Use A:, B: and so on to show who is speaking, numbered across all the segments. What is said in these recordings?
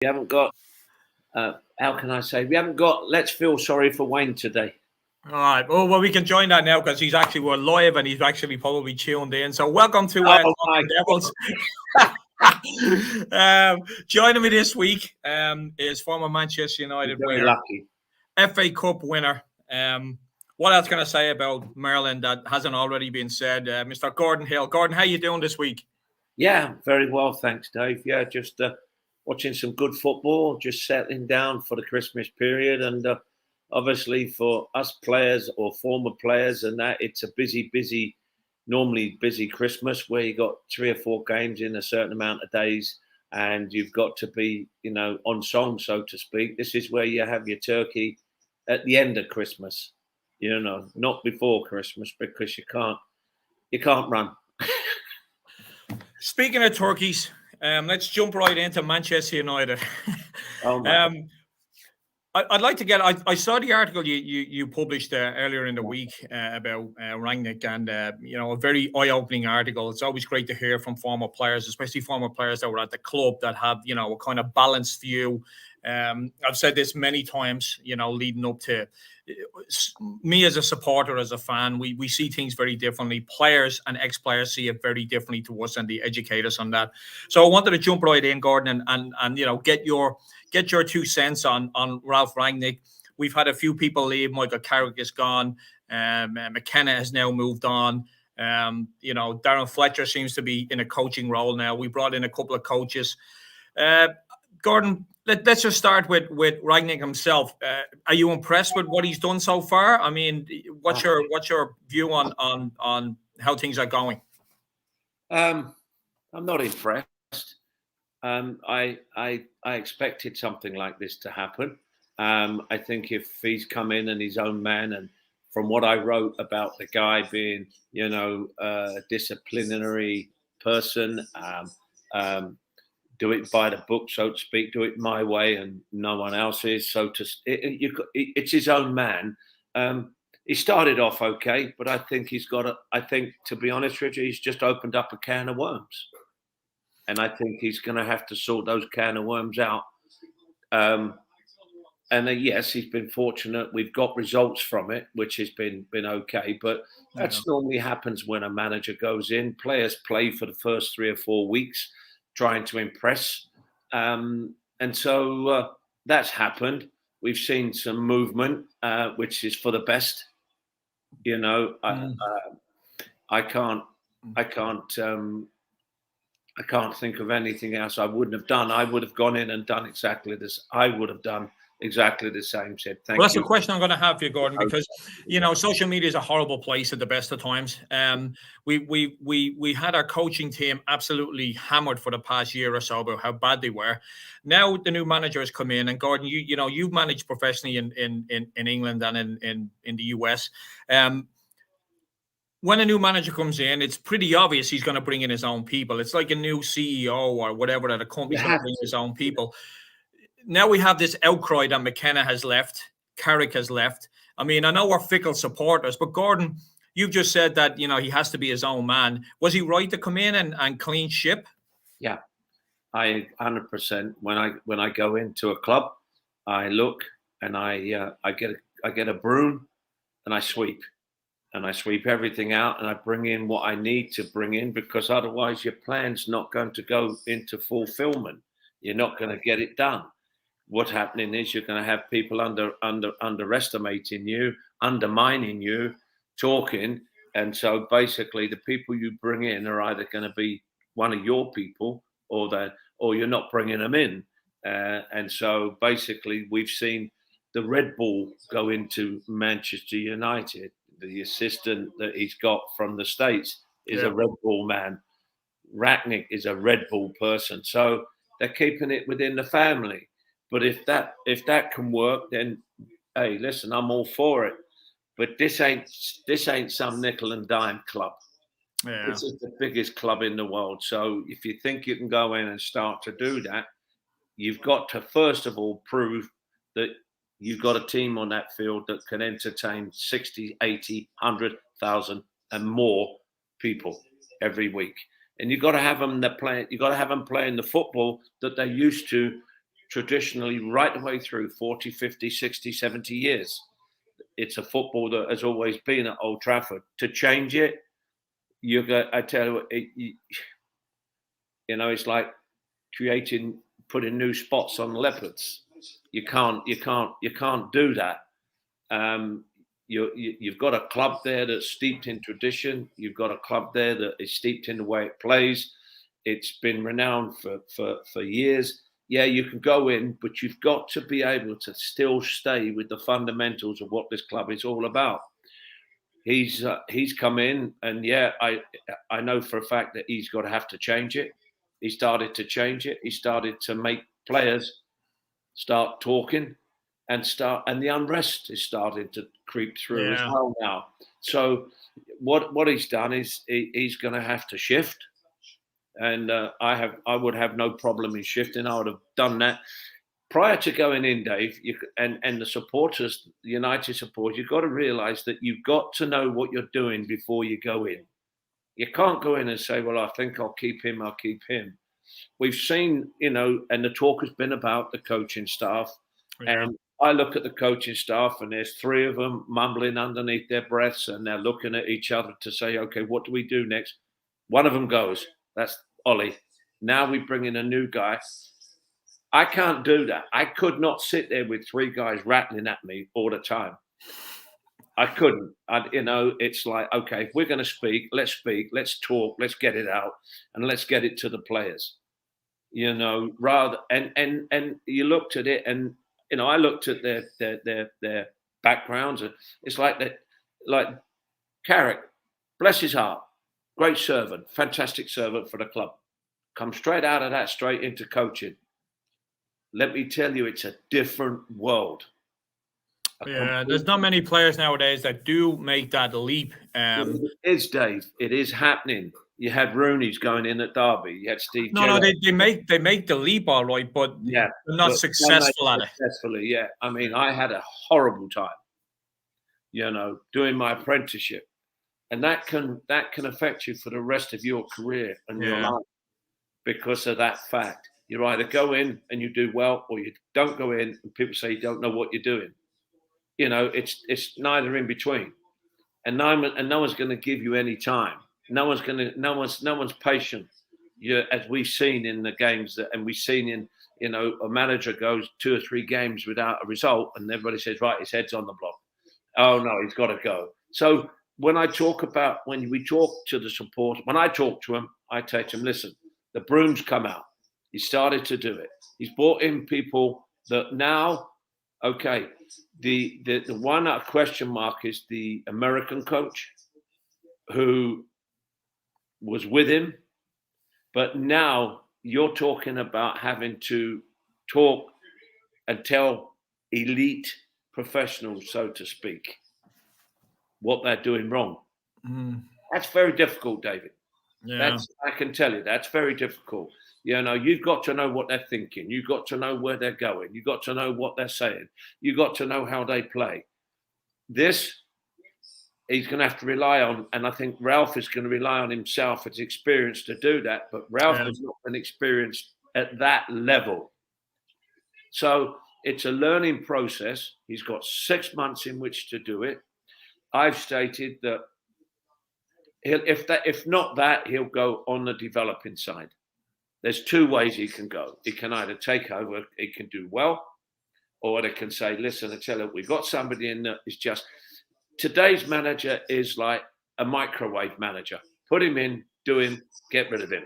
A: We haven't got, how can I say, we haven't got, let's feel sorry for Wayne today.
B: All right. Oh, well, we can join that now because we're live and he's actually probably tuned in. So welcome to
A: my
B: Devils. Joining me this week is former Manchester United
A: Very
B: winner,
A: lucky.
B: FA Cup winner. What else can I say about Maryland that hasn't already been said? Mr. Gordon Hill. Gordon, how you doing this week?
A: Yeah, very well, thanks, Dave. Yeah, just watching some good football, just settling down for the Christmas period. And obviously for us players or former players and that, it's a normally busy Christmas where you got 3 or 4 games in a certain amount of days and you've got to be, on song, so to speak. This is where you have your turkey at the end of Christmas, not before Christmas because you can't run.
B: Speaking of turkeys, let's jump right into Manchester United.
A: Oh my.
B: I'd like to get. I saw the article you published earlier in the week about Rangnick, and a very eye-opening article. It's always great to hear from former players, especially former players that were at the club that have a kind of balanced view. I've said this many times, leading up to me as a supporter, as a fan, we see things very differently. Players and ex-players see it very differently to us, and they educate us on that. So I wanted to jump right in, Gordon, and get your 2 cents on Ralph Rangnick. We've had a few people leave. Michael Carrick is gone. McKenna has now moved on. Darren Fletcher seems to be in a coaching role now. We brought in a couple of coaches. Gordon, let's just start with Rangnick himself. Are you impressed with what he's done so far? I mean, what's your view on how things are going?
A: I'm not impressed. I expected something like this to happen. I think if he's come in and his own man, and from what I wrote about the guy being, a disciplinary person, do it by the book, so to speak, do it my way and no one else's. So it's his own man. He started off okay, but I think to be honest, Richard, he's just opened up a can of worms. And I think he's going to have to sort those can of worms out. Yes, he's been fortunate. We've got results from it, which has been okay. But that's normally happens when a manager goes in. Players play for the first 3 or 4 weeks, trying to impress. And so that's happened. We've seen some movement, which is for the best. I can't think of anything else I wouldn't have done. I would have gone in and done exactly this. I would have done exactly the same. Said thank you.
B: That's the question I'm going to have for you, Gordon, because social media is a horrible place at the best of times. We had our coaching team absolutely hammered for the past year or so about how bad they were. Now the new manager has come in, and Gordon, you've managed professionally in England and in the US. When a new manager comes in, it's pretty obvious he's going to bring in his own people. It's like a new CEO or whatever that a company's going to bring his own people. Now we have this outcry that McKenna has left, Carrick has left. I mean, I know we're fickle supporters, but Gordon, you've just said that, he has to be his own man. Was he right to come in and clean ship?
A: Yeah, I 100%. When I go into a club, I look and I get a broom and I sweep. And I sweep everything out and I bring in what I need to bring in, because otherwise your plan's not going to go into fulfillment. You're not going to get it done. What's happening is you're going to have people underestimating you, undermining you, talking. And so basically the people you bring in are either going to be one of your people or you're not bringing them in. And so basically we've seen the Red Bull go into Manchester United. The assistant that he's got from the States is a Red Bull man. Rangnick is a Red Bull person. So they're keeping it within the family. But if that can work, then hey, listen, I'm all for it. But this ain't some nickel and dime club. Yeah. This is the biggest club in the world. So if you think you can go in and start to do that, you've got to first of all prove that you've got a team on that field that can entertain 60, 80, 100,000 and more people every week. And you've got to have them playing the football that they're used to traditionally right the way through 40, 50, 60, 70 years. It's a football that has always been at Old Trafford. To change it, I tell you, it's like putting new spots on leopards. You can't do that. You've got a club there that's steeped in tradition. You've got a club there that is steeped in the way it plays. It's been renowned for years. Yeah, you can go in, but you've got to be able to still stay with the fundamentals of what this club is all about. He's come in, and yeah, I know for a fact that he's got to have to change it. He started to change it. He started to make players start talking and the unrest is starting to creep through as well now. So what he's done is he's going to have to shift. And I would have no problem in shifting. I would have done that prior to going in, Dave. And the supporters, the United supporters, you've got to realise that you've got to know what you're doing before you go in. You can't go in and say, "Well, I think I'll keep him. I'll keep him." We've seen, and the talk has been about the coaching staff. Yeah. And I look at the coaching staff, and there's three of them mumbling underneath their breaths, and they're looking at each other to say, "Okay, what do we do next?" One of them goes. That's Ollie. Now we bring in a new guy. I can't do that. I could not sit there with three guys rattling at me all the time. I couldn't. It's like, okay, if we're going to speak, let's talk, let's get it out, and let's get it to the players. Rather and you looked at it, and I looked at their backgrounds. It's like that, like Carrick, bless his heart. Great servant, fantastic servant for the club. Come straight out of that, straight into coaching. Let me tell you, it's a different world.
B: Yeah, there's not many players nowadays that do make that leap.
A: It is, Dave. It is happening. You had Rooney's going in at Derby. You had Steve.
B: No, they make the leap all right, but
A: yeah,
B: they're not successful at it.
A: Successfully, yeah. I mean, I had a horrible time, doing my apprenticeship. And that can affect you for the rest of your career and your life because of that fact. You either go in and you do well, or you don't go in and people say you don't know what you're doing. It's neither in between, and no one's going to give you any time. No one's patient. As we've seen in the games and we've seen in a manager goes 2 or 3 games without a result, and everybody says, right, his head's on the block. Oh no, he's got to go. So when we talk to the support, when I talk to him, I say to him, listen, the broom's come out. He started to do it. He's brought in people that now, okay, the one question mark is the American coach who was with him. But now you're talking about having to talk and tell elite professionals, so to speak, what they're doing wrong. That's very difficult, David. Yeah. I can tell you that's very difficult. You've got to know what they're thinking. You've got to know where they're going. You've got to know what they're saying. You've got to know how they play. This he's going to have to rely on, and I think Ralph is going to rely on himself, his experience to do that. But Ralph has not been experienced at that level. So it's a learning process. He's got 6 months in which to do it. I've stated that if not that, he'll go on the developing side. There's 2 ways he can go. He can either take over, he can do well, or they can say, listen, I tell you, we've got somebody in that is just, today's manager is like a microwave manager. Put him in, do him, get rid of him.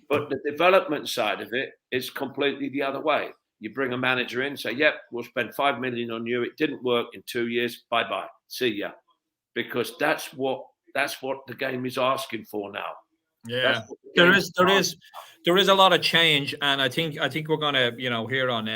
A: But the development side of it is completely the other way. You bring a manager in, say, yep, we'll spend 5 million on you. It didn't work in 2 years. Bye-bye. See ya. Because that's what the game is asking for now.
B: Yeah, there is a lot of change, and I think we're gonna, here on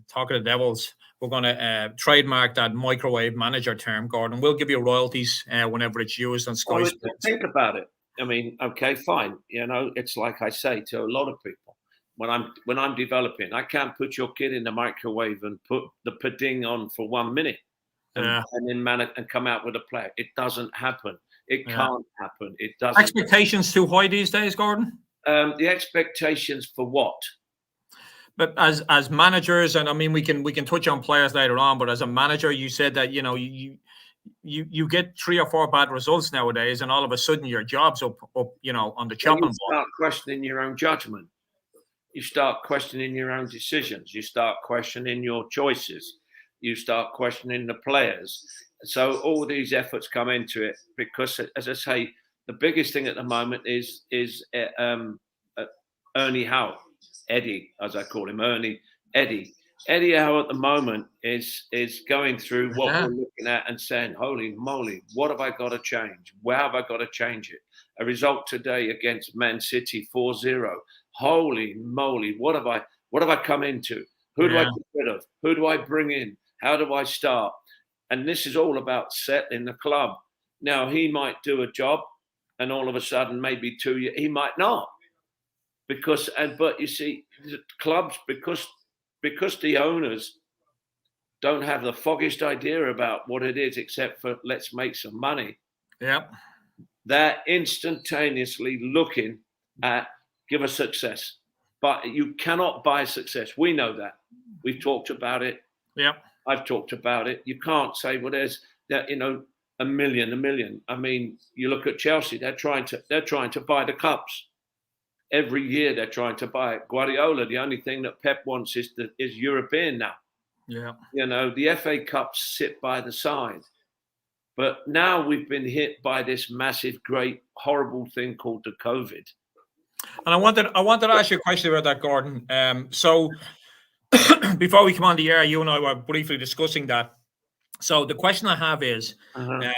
B: Talking to Devils, we're gonna trademark that microwave manager term, Gordon. We'll give you royalties whenever it's used on Sky Sports.
A: Think about it. I mean, okay, fine. It's like I say to a lot of people when I'm developing, I can't put your kid in the microwave and put the pudding on for 1 minute and then and come out with a play. It doesn't happen. It can't happen. It doesn't.
B: Expectations too high these days, Gordon?
A: The expectations for what?
B: But as managers, and I mean, we can touch on players later on, but as a manager, you said that you get 3 or 4 bad results nowadays, and all of a sudden your job's up on the
A: Then you
B: chopping block.
A: start questioning your own judgment. You start questioning your own decisions. You start questioning your choices. You start questioning the players. So all these efforts come into it because, as I say, the biggest thing at the moment is Ernie Howe, Eddie, as I call him, Eddie. Eddie Howe at the moment is going through what
B: Yeah,
A: we're looking at and saying, "Holy moly, what have I got to change? Where have I got to change it?" A result today against Man City 4-0. Holy moly, what have I come into? Who do I
B: yeah,
A: get rid of? Who do I bring in? How do I start? And this is all about settling the club. Now he might do a job, and all of a sudden, maybe 2 years, he might not, but you see, the clubs because the owners don't have the foggiest idea about what it is, except for let's make some money.
B: yeah.
A: They're instantaneously looking at give us success. But you cannot buy success. We know that. We've talked about it.
B: Yeah.
A: I've talked about it. You can't say, well, there's that, a million. I mean, you look at Chelsea, they're trying to buy the cups. Every year they're trying to buy it. Guardiola, the only thing that Pep wants is European now.
B: Yeah.
A: The FA Cups sit by the side. But now we've been hit by this massive, great, horrible thing called the COVID.
B: And I wanted to ask you a question about that, Gordon. So before we come on the air, you and I were briefly discussing that. So the question I have
A: Uh-huh.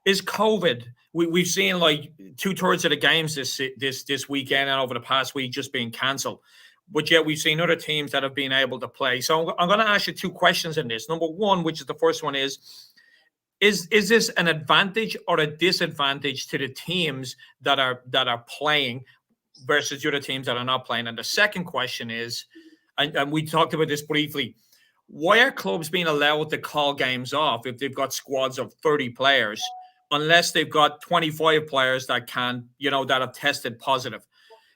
B: is COVID? We've seen like 2/3 of the games this weekend and over the past week just being cancelled, but yet we've seen other teams that have been able to play. So I'm going to ask you 2 questions in this. Number one, which is the first one, is this an advantage or a disadvantage to the teams that are playing versus the other teams that are not playing? And the second question is, and we talked about this briefly, why are clubs being allowed to call games off if they've got squads of 30 players, unless they've got 25 players that that have tested positive?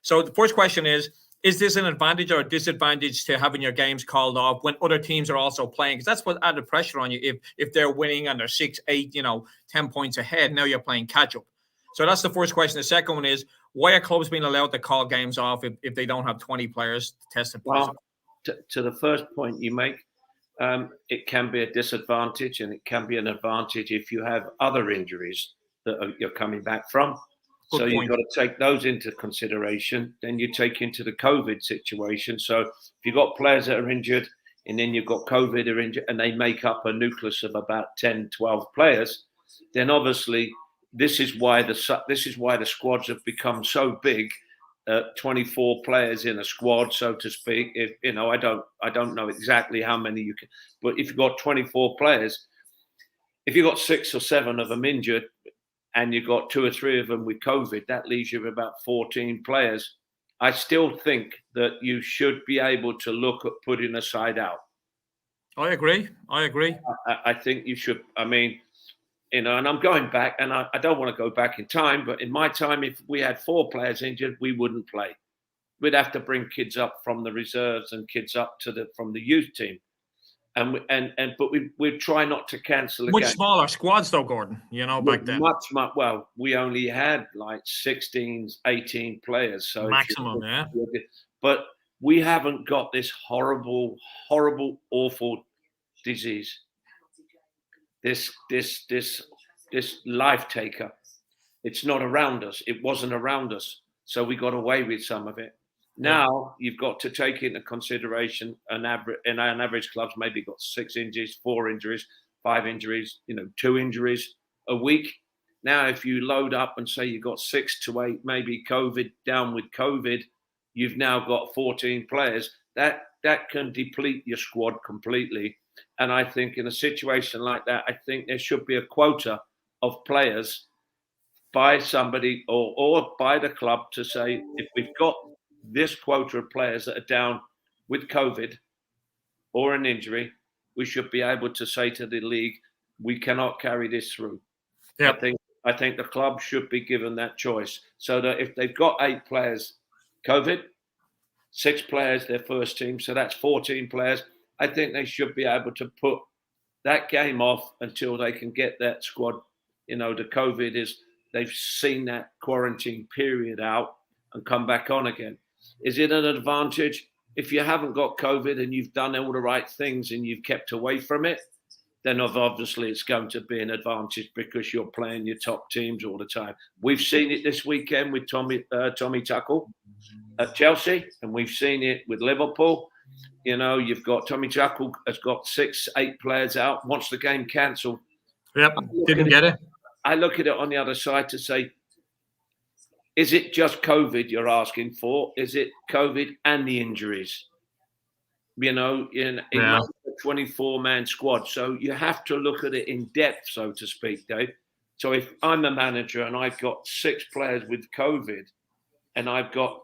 B: So the first question is this an advantage or a disadvantage to having your games called off when other teams are also playing? Because that's what added pressure on you. If they're winning and they're 6, 8, 10 points ahead, now you're playing catch up. So that's the first question. The second one is, why are clubs being allowed to call games off if they don't have 20 players tested positive?
A: Well, to the first point you make, it can be a disadvantage and it can be an advantage if you have other injuries that you're coming back from. So
B: Good
A: you've
B: point.
A: got to take those into consideration. Then you take into the COVID situation. So if you've got players that are injured and then you've got COVID are injured and they make up a nucleus of about 10, 12 players, then obviously this is why the squads have become so big. 24 players in a squad, so to speak. If I don't know exactly how many you can, but if you've got 24 players, if you've got 6 or 7 of them injured, and you've got 2 or 3 of them with COVID, that leaves you with about 14 players. I still think that you should be able to look at putting a side out.
B: I agree.
A: I think you should. I mean, and I'm going back, and I don't want to go back in time, but in my time, if we had 4 players injured, we wouldn't play. We'd have to bring kids up from the reserves and kids up from the youth team, but we'd try not to cancel
B: Much
A: again.
B: smaller squads, though, Gordon. Back then,
A: Much. Well, we only had like 16, 18 players, so
B: maximum. Yeah.
A: But we haven't got this horrible, awful disease. This life taker. It's not around us. It wasn't around us, so we got away with some of it. Now you've got to take into consideration an average club's maybe got 6 injuries, 4 injuries, 5 injuries, 2 injuries a week. Now, if you load up and say you've got 6 to 8, maybe down with COVID, you've now got 14 players. That can deplete your squad completely. And I think in a situation like that, I think there should be a quota of players by somebody or by the club to say, if we've got this quota of players that are down with COVID or an injury, we should be able to say to the league, we cannot carry this through.
B: Yep.
A: I think the club should be given that choice, so that if they've got 8 players COVID, 6 players their first team, so that's 14 players. I think they should be able to put that game off until they can get that squad. The COVID they've seen that quarantine period out and come back on again. Is it an advantage? If you haven't got COVID and you've done all the right things and you've kept away from it, then obviously it's going to be an advantage because you're playing your top teams all the time. We've seen it this weekend with Tommy Tuchel at Chelsea, and we've seen it with Liverpool. You've got Tommy Tuchel has got 6-8 players out. Wants the game cancelled.
B: Yep, didn't get it.
A: I look at it on the other side to say, is it just COVID you're asking for? Is it COVID and the injuries? In a 24-man squad. So you have to look at it in depth, so to speak, Dave. So if I'm a manager and I've got 6 players with COVID and I've got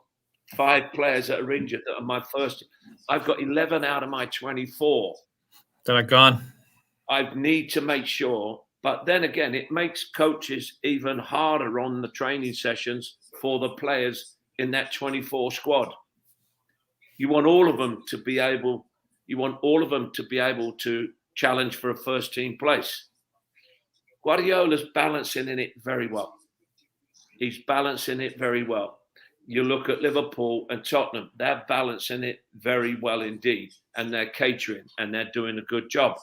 A: 5 players that are injured that are my first, I've got 11 out of my 24
B: that are gone.
A: I need to make sure. But then again, it makes coaches even harder on the training sessions for the players in that 24 squad. You want all of them to be able to challenge for a first team place. Guardiola's balancing in it very well. He's balancing it very well. You look at Liverpool and Tottenham, they're balancing it very well indeed, and they're catering and they're doing a good job.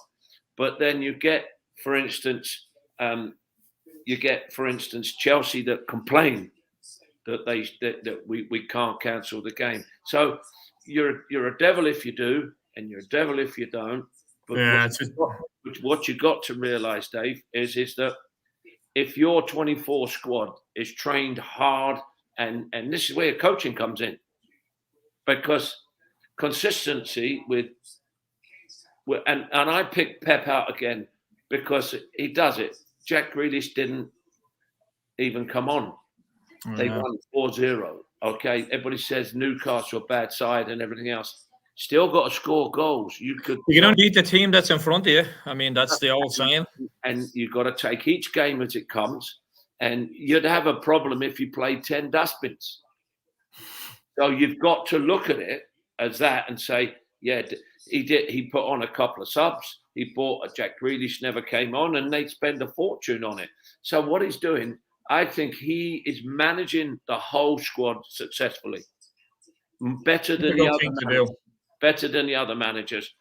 A: But then you get, for instance, Chelsea that complain that we can't cancel the game. So you're a devil if you do, and you're a devil if you don't. But what you got to realise, Dave, is that if your 24 squad is trained hard, and this is where coaching comes in, because consistency and I pick Pep out again because he does it. Jack Grealish didn't even come on. They won 4-0. Okay, everybody says Newcastle a bad side and everything else. Still got to score goals. You
B: don't beat the team that's in front of you. I mean, that's the old saying.
A: And you've got to take each game as it comes. And you'd have a problem if you played 10 dustbins. So you've got to look at it as that and say, yeah, he put on a couple of subs. He bought a Jack Grealish, never came on, and they spend a fortune on it. So what he's doing, I think he is managing the whole squad successfully. Better than the other managers.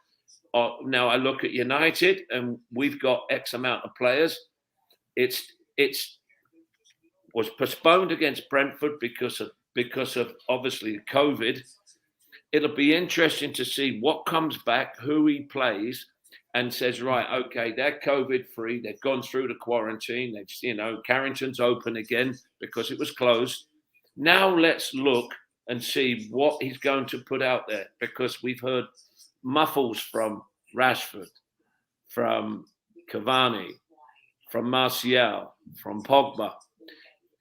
A: Now I look at United, and we've got X amount of players. It's was postponed against Brentford because of obviously COVID. It'll be interesting to see what comes back, who he plays, and says, right, okay, they're COVID free. They've gone through the quarantine. Carrington's open again because it was closed. Now let's look and see what he's going to put out there, because we've heard muffles from Rashford, from Cavani, from Martial, from Pogba.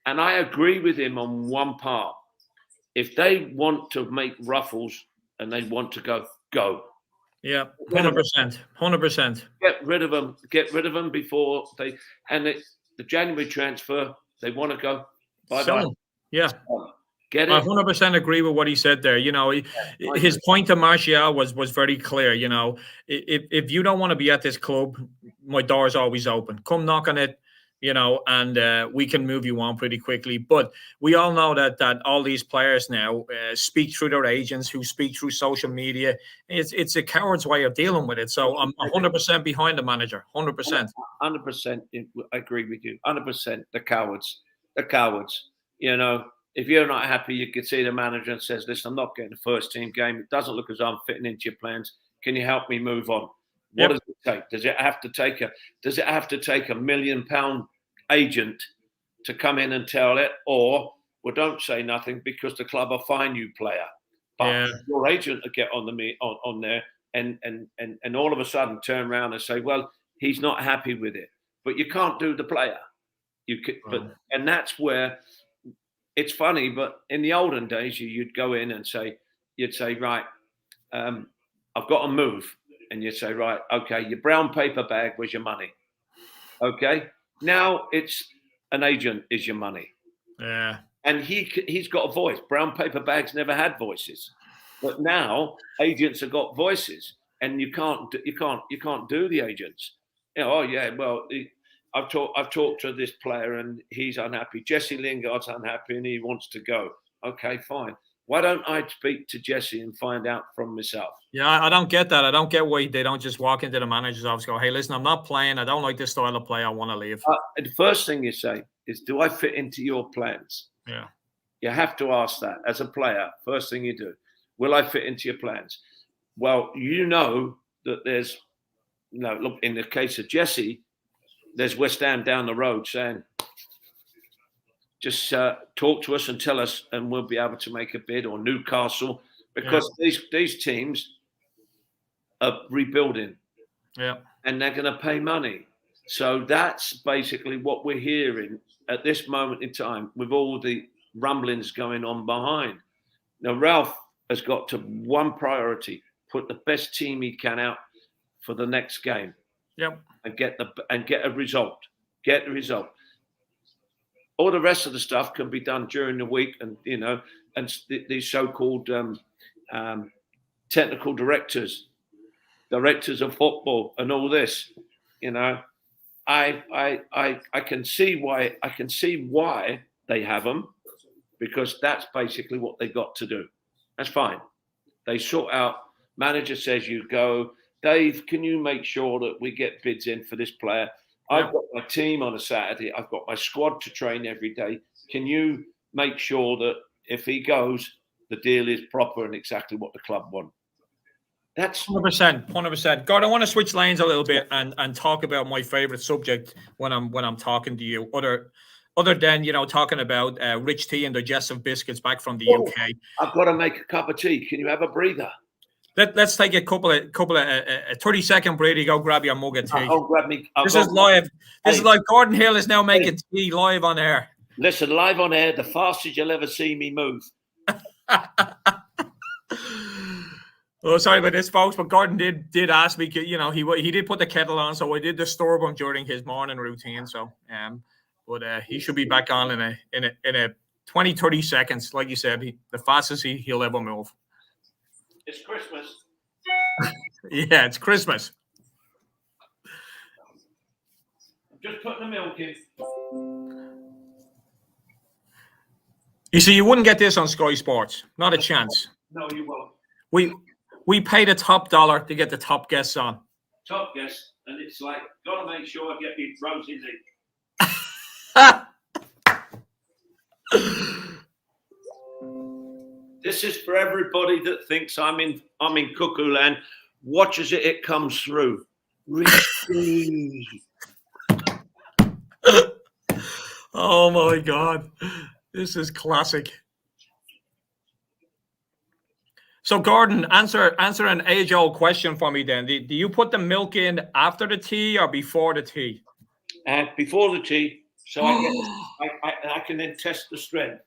A: And I agree with him on one part. If they want to make ruffles and they want to go.
B: Yeah, 100%. 100%.
A: Get rid of them before they, and the January transfer, they want to go. Bye-bye.
B: Yeah.
A: Get it?
B: I 100% agree with what he said there. His point to Martial was very clear. If you don't want to be at this club, my door is always open. Come knock on it, and we can move you on pretty quickly. But we all know that all these players now speak through their agents, who speak through social media. It's a coward's way of dealing with it. So I'm 100% behind the manager. 100%.
A: 100%. I agree with you. 100%. The cowards. If you're not happy, you could see the manager and says, listen, I'm not getting a first team game. It doesn't look as though I'm fitting into your plans. Can you help me move on? What does it take? Does it have to take a £1 million agent to come in and tell it? Or, well, don't say nothing because the club will fine you, player. But your agent will get on there and all of a sudden turn around and say, well, he's not happy with it. But you can't do the player. And that's where it's funny, but in the olden days, you'd go in and you'd say, right, I've got to move. And you'd say, right, okay, your brown paper bag was your money. Okay. Now it's an agent is your money.
B: Yeah.
A: And he's got a voice. Brown paper bags never had voices. But now agents have got voices, and you can't do the agents. Oh yeah, well, I've talked to this player and he's unhappy. Jesse Lingard's unhappy and he wants to go. Okay, fine. Why don't I speak to Jesse and find out from myself?
B: Yeah, I don't get that. I don't get why they don't just walk into the manager's office and go, hey, listen, I'm not playing. I don't like this style of play. I want to leave.
A: The first thing you say is, do I fit into your plans?
B: Yeah.
A: You have to ask that as a player. First thing you do, will I fit into your plans? Well, you know that there's, look, in the case of Jesse, there's West Ham down the road saying, just talk to us and tell us, and we'll be able to make a bid, or Newcastle, because these teams are rebuilding, and they're going to pay money. So that's basically what we're hearing at this moment in time, with all the rumblings going on behind. Now, Ralph has got to one priority: put the best team he can out for the next game, and get a result. Get the result. All the rest of the stuff can be done during the week, and these so-called technical directors of football, and all this. I can see why they have them, because that's basically what they got to do. That's fine. They sort out. Manager says you go. Dave, can you make sure that we get bids in for this player? I've got my team on a Saturday. I've got my squad to train every day. Can you make sure that if he goes, the deal is proper and exactly what the club want? That's
B: 100%. God, I want to switch lanes a little bit and talk about my favorite subject when I'm talking to you. Other than talking about rich tea and digestive biscuits back from the UK.
A: I've got to make a cup of tea. Can you have a breather?
B: Let's take a couple of 30-second break. You go grab your mug of tea.
A: Grab me.
B: This is live. This is live. Gordon Hill is now making tea live on air.
A: Listen, live on air, the fastest you'll ever see me move.
B: Oh, sorry about this, folks, but Gordon did ask me. He did put the kettle on, so I did disturb him during his morning routine. So, but he should be back on in a 20, 30 seconds, like you said. The fastest he'll ever move.
A: It's Christmas.
B: Yeah, it's Christmas.
A: I'm just putting the milk in.
B: You see, you wouldn't get this on Sky Sports. Not a chance.
A: No, you won't.
B: We pay the top dollar to get the top guests on.
A: Top guests, and it's like, got to make sure I get these roses in. This is for everybody that thinks I'm in cuckoo land. Watch as it comes through.
B: Oh my God, this is classic. So, Gordon, answer an age-old question for me. Then, do you put the milk in after the tea or before the tea?
A: Before the tea, so I can then test the strength.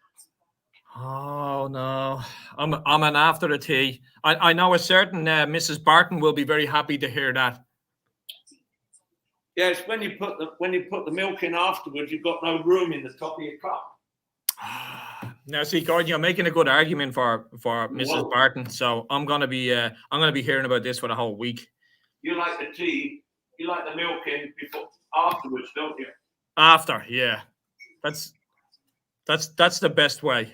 B: Oh no, I'm an after the tea. I know a certain Mrs. Barton will be very happy to hear that.
A: Yes, when you put the milk in afterwards, you've got no room in the top of your cup.
B: Now, see, Gordon, you're making a good argument for Mrs. Barton. So I'm gonna be hearing about this for the whole week.
A: You like the tea? You like the milk in before afterwards, don't you?
B: After, yeah, that's the best way.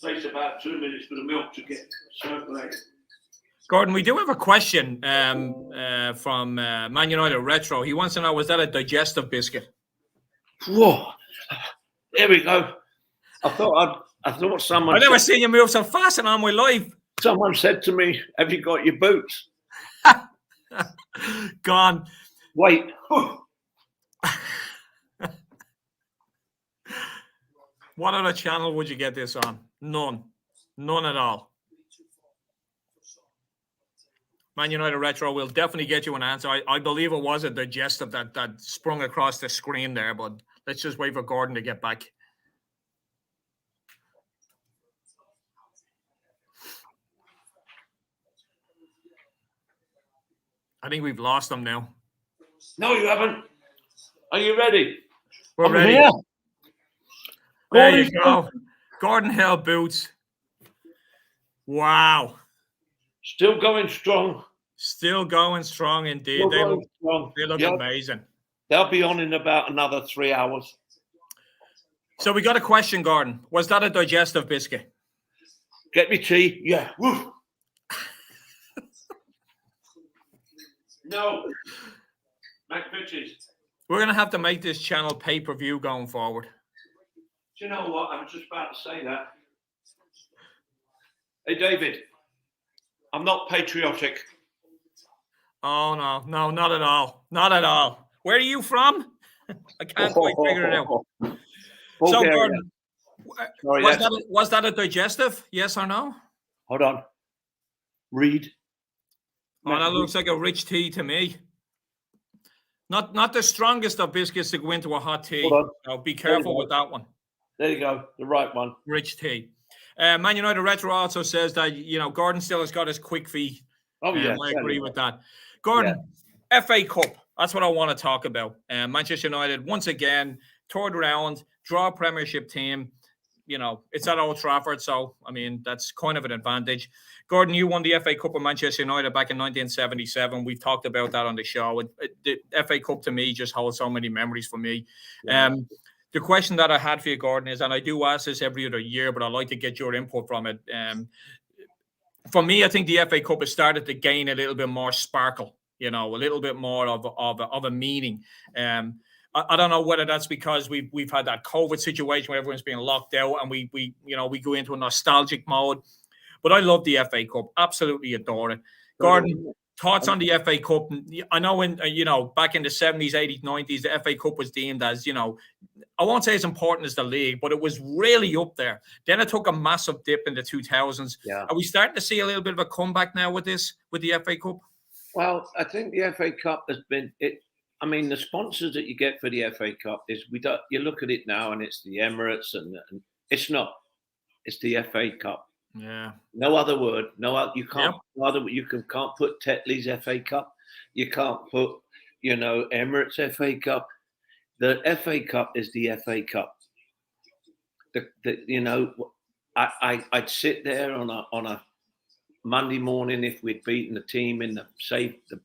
A: It takes about 2 minutes for the milk to get circulated.
B: Gordon, we do have a question from Man United Retro. He wants to know, was that a digestive biscuit?
A: Whoa! There we go. I thought someone.
B: I've never seen you move so fast in all my life.
A: Someone said to me, "Have you got your boots?"
B: Gone.
A: Wait.
B: What other channel would you get this on? None at all. Man United Retro will definitely get you an answer. I believe it was a digestive that sprung across the screen there, but let's just wait for Gordon to get back. I think we've lost him now.
A: No, you haven't. Are you ready?
B: We're ready.
A: Here.
B: There you go. Gordon Hill boots. Wow.
A: Still going strong.
B: Still going strong indeed.
A: Still
B: They
A: going
B: look
A: strong. Yep.
B: amazing.
A: They'll be on in about another 3 hours.
B: So we got a question, Gordon. Was that a digestive biscuit?
A: Get me tea. Yeah. Woof. No. McFitches.
B: We're going to have to make this channel pay-per-view going forward.
A: Do you know what? I was just about to say that. Hey, David. I'm not patriotic.
B: Oh, no, not at all. Not at all. Where are you from? I can't quite figure it out. So, Gordon,
A: sorry,
B: was that a digestive? Yes or no?
A: Hold on. Read.
B: Oh, that looks like a rich tea to me. Not the strongest of biscuits to go into a hot tea.
A: Hold on.
B: So be careful with that one.
A: There you go. The right one.
B: Rich tea. Man United Retro also says that, Gordon still has got his quick feet.
A: Oh, yeah.
B: I agree with that. Gordon, FA Cup. That's what I want to talk about. Manchester United, once again, third round, draw Premiership team. It's at Old Trafford, so, that's kind of an advantage. Gordon, you won the FA Cup of Manchester United back in 1977. We've talked about that on the show. The FA Cup, to me, just holds so many memories for me. Yeah. The question that I had for you, Gordon, is, and I do ask this every other year, but I'd like to get your input from it. For me, I think the FA Cup has started to gain a little bit more sparkle, a little bit more of a meaning. I don't know whether that's because we've had that COVID situation where everyone's being locked out and we go into a nostalgic mode. But I love the FA Cup. Absolutely adore it. Gordon, thoughts on the FA Cup? I know back in the 70s, 80s, 90s, the FA Cup was deemed as, I won't say as important as the league, but it was really up there. Then it took a massive dip in the 2000s.
A: Yeah.
B: Are we starting to see a little bit of a comeback now with the FA Cup?
A: Well, I think the FA Cup has been it. I mean, the sponsors that you get for the FA Cup is you look at it now and it's the Emirates and it's not. It's the FA Cup.
B: Yeah.
A: No other word. No other. You can't. Yep. Can't put Tetley's FA Cup. You can't put Emirates FA Cup. The FA Cup is the FA Cup. I'd sit there on a Monday morning if we'd beaten the team in the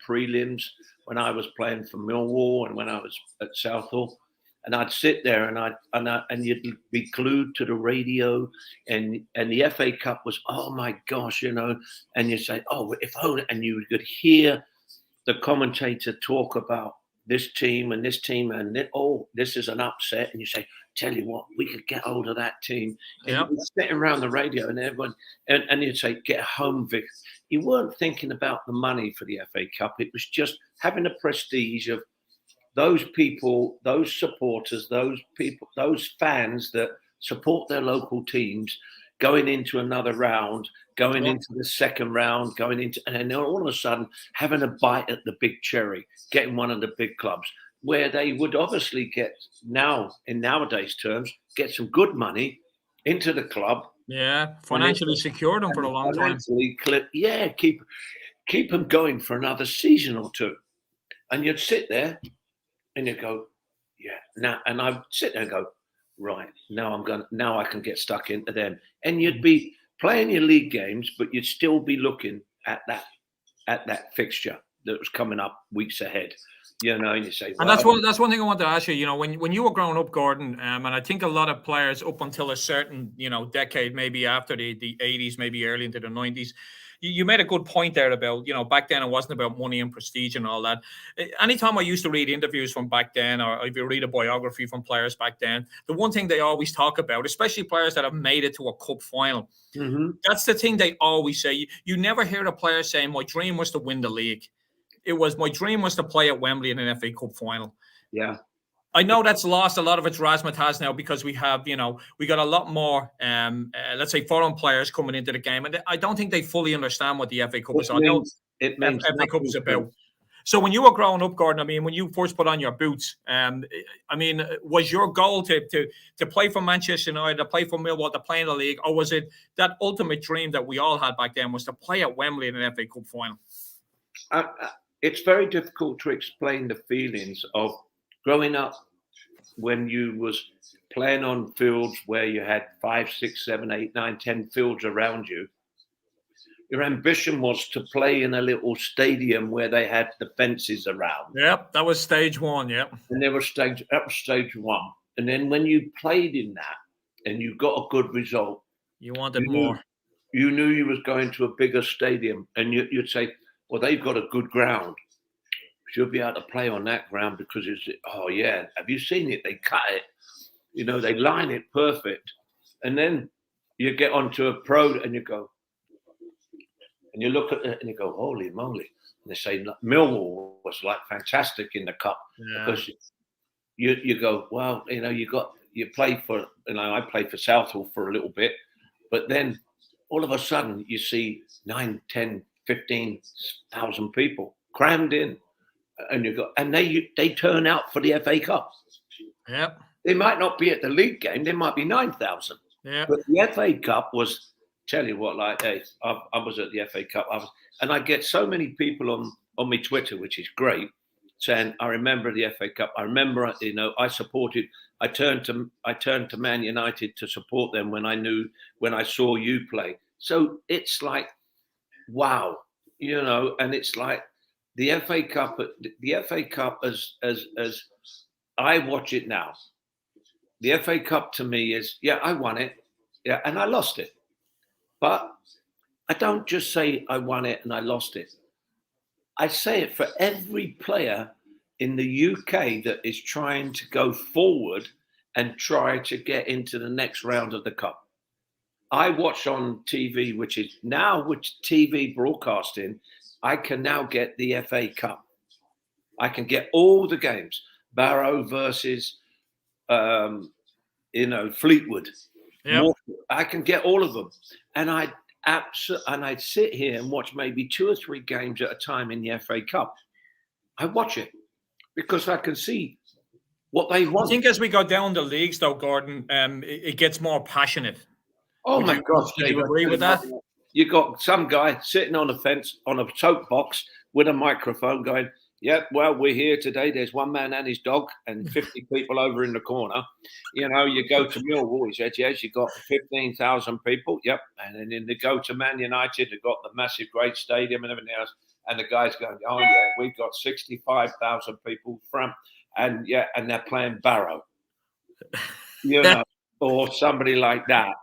A: prelims when I was playing for Millwall and when I was at Southall, and I'd sit there and you'd be glued to the radio, and the FA Cup was, oh my gosh, and you say, oh, if only, and you could hear the commentator talk about this team and this team, and this is an upset, and you say, tell you what, we could get hold of that team. And you'd be sitting around the radio and everyone, and you'd say, get home, Vic. You weren't thinking about the money for the FA Cup. It was just having the prestige of those people, those supporters, those fans that support their local teams going into another round, going into the second round, and then all of a sudden having a bite at the big cherry, getting one of the big clubs, where they would obviously get in nowadays terms, get some good money into the club.
B: Yeah, financially secure them for a long time.
A: Keep them going for another season or two. And you'd sit there and you'd go, yeah, now, and I'd sit there and go, right, now I can get stuck into them. And you'd be playing your league games, but you'd still be looking at that fixture that was coming up weeks ahead. And you say,
B: and that's one thing I want to ask you. When you were growing up, Gordon, and I think a lot of players up until a certain decade, maybe after the 80s, maybe early into the 90s, you made a good point there about back then it wasn't about money and prestige and all that. Anytime I used to read interviews from back then, or if you read a biography from players back then, the one thing they always talk about, especially players that have made it to a cup final, that's the thing they always say. You never hear a player saying, my dream was to win the league. It was my dream was to play at Wembley in an FA Cup final.
A: Yeah.
B: I know that's lost a lot of its razzmatazz now because we have, we got a lot more, let's say, foreign players coming into the game. And I don't think they fully understand what the FA Cup is.
A: It means
B: FA Cup is about. So when you were growing up, Gordon, when you first put on your boots, was your goal to play for Manchester United, to play for Millwall, to play in the league? Or was it that ultimate dream that we all had back then was to play at Wembley in an FA Cup final?
A: It's very difficult to explain the feelings of growing up when you was playing on fields where you had 5, 6, 7, 8, 9, 10 fields around you, your ambition was to play in a little stadium where they had the fences around.
B: Yep, that was stage one. Yep.
A: And that was stage one. And then when you played in that and you got a good result,
B: you wanted more.
A: You knew you was going to a bigger stadium, and you'd say, well, they've got a good ground. She'll be able to play on that ground because it's, oh yeah, have you seen it? They cut it, they line it perfect. And then you get onto a pro and you go, and you look at it and you go, holy moly. And they say Millwall was like fantastic in the cup because you go, well, you play for, I played for Southall for a little bit, but then all of a sudden you see 9, 10, 15,000 people crammed in, and they turn out for the FA Cup.
B: Yep.
A: They might not be at the league game. There might be 9,000.
B: Yeah.
A: But the FA Cup was, tell you what, like, hey, I was at the FA Cup, and I get so many people on my Twitter, which is great, saying, I remember the FA Cup. I remember, I turned to Man United to support them when I saw you play. So it's like, wow, and it's like the FA Cup as I watch it now. The FA Cup to me is, I won it, and I lost it. But I don't just say I won it and I lost it. I say it for every player in the UK that is trying to go forward and try to get into the next round of the cup. I watch on TV, which is now with TV broadcasting, I can now get the FA Cup. I can get all the games. Barrow versus, Fleetwood.
B: Yep.
A: I can get all of them. And I'd sit here and watch maybe 2 or 3 games at a time in the FA Cup. I watch it because I can see what they want.
B: I think as we go down the leagues, though, Gordon, it gets more passionate.
A: Oh my gosh!
B: Do you agree with that?
A: You got some guy sitting on a fence on a soapbox with a microphone, going, "Yeah, well, we're here today. There's one man and his dog, and 50 people over in the corner. You go to Millwall. He said, yes, you got 15,000 people. Yep, and then they go to Man United. They've got the massive, great stadium and everything else. And the guy's going, oh yeah, we've got 65,000 people from, and they're playing Barrow, or somebody like that,